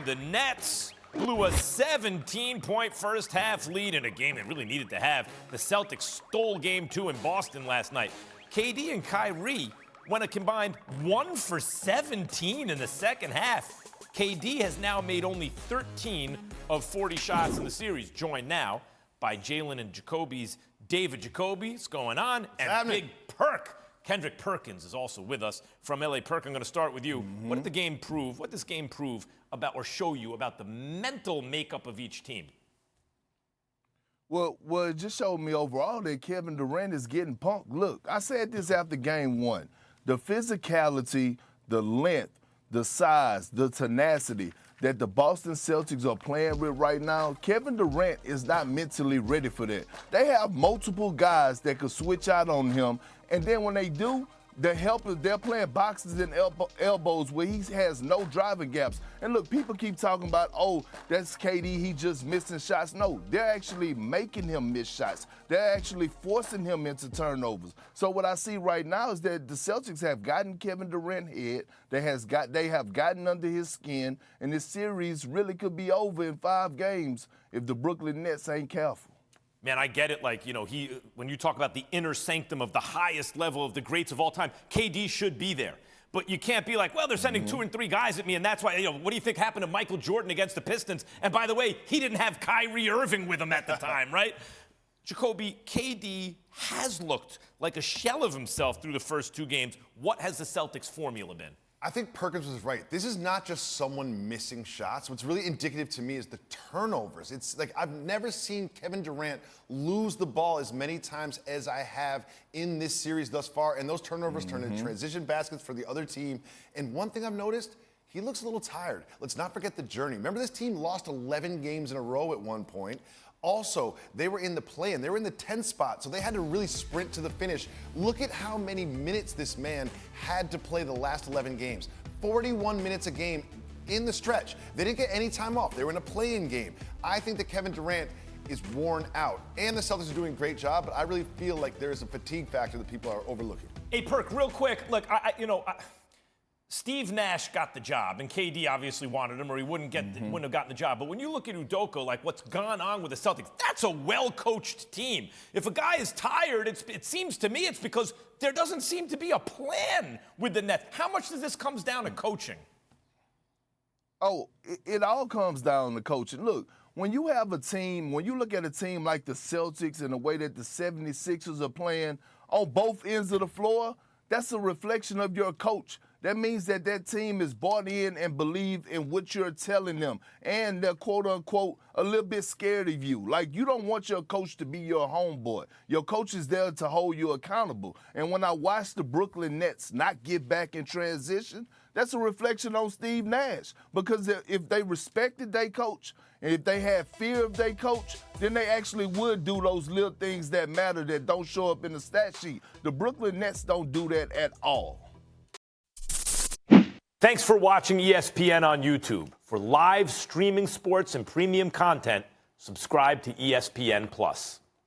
The Nets blew a 17-point first-half lead in a game they really needed to have. The Celtics stole Game 2 in Boston last night. KD and Kyrie went a combined 1 for 17 in the second half. KD has now made only 13 of 40 shots in the series, joined now by Jalen and Jacoby's David Jacoby. What's going on? And Big Perk. Kendrick Perkins is also with us from LA. Perk, I'm going to start with you. What did the game prove? What does this game prove about or show you about the mental makeup of each team? Well, it just showed me overall that Kevin Durant is getting punked. Look, I said this after game one. The physicality, the length, the size, the tenacity that the Boston Celtics are playing with right now, Kevin Durant is not mentally ready for that. They have multiple guys that could switch out on him, and then when they do, they're playing boxes and elbows where he has no driving gaps. And look, people keep talking about, oh, that's KD, he just missing shots. No, they're actually making him miss shots. They're actually forcing him into turnovers. So what I see right now is that the Celtics have gotten Kevin Durant head. They have gotten under his skin, and this series really could be over in 5 games if the Brooklyn Nets ain't careful. Man, I get it. Like, when you talk about the inner sanctum of the highest level of the greats of all time, KD should be there. But you can't be like, well, they're sending 2 and 3 guys at me, and that's why, what do you think happened to Michael Jordan against the Pistons? And by the way, he didn't have Kyrie Irving with him at the time, right? Jacoby, KD has looked like a shell of himself through the first 2 games. What has the Celtics formula been? I think Perkins was right. This is not just someone missing shots. What's really indicative to me is the turnovers. It's like I've never seen Kevin Durant lose the ball as many times as I have in this series thus far. And those turnovers turn into transition baskets for the other team. And one thing I've noticed, he looks a little tired. Let's not forget the journey. Remember, this team lost 11 games in a row at one point. Also, they were in the play-in. They were in the 10th spot, so they had to really sprint to the finish. Look at how many minutes this man had to play the last 11 games. 41 minutes a game in the stretch. They didn't get any time off. They were in a play-in game. I think that Kevin Durant is worn out, and the Celtics are doing a great job, but I really feel like there's a fatigue factor that people are overlooking. Hey, Perk, real quick. Look, Steve Nash got the job, and KD obviously wanted him, or he wouldn't have gotten the job. But when you look at Udoka, like what's gone on with the Celtics, that's a well-coached team. If a guy is tired, it seems to me it's because there doesn't seem to be a plan with the Nets. How much does this comes down to coaching? Oh, it all comes down to coaching. Look, when you have a team, when you look at a team like the Celtics and the way that the 76ers are playing on both ends of the floor, that's a reflection of your coach. That means that team is bought in and believe in what you're telling them. And they're, quote, unquote, a little bit scared of you. Like, you don't want your coach to be your homeboy. Your coach is there to hold you accountable. And when I watch the Brooklyn Nets not get back in transition, that's a reflection on Steve Nash. Because if they respected their coach, and if they had fear of their coach, then they actually would do those little things that matter that don't show up in the stat sheet. The Brooklyn Nets don't do that at all. Thanks for watching ESPN on YouTube. For live streaming sports and premium content, subscribe to ESPN+.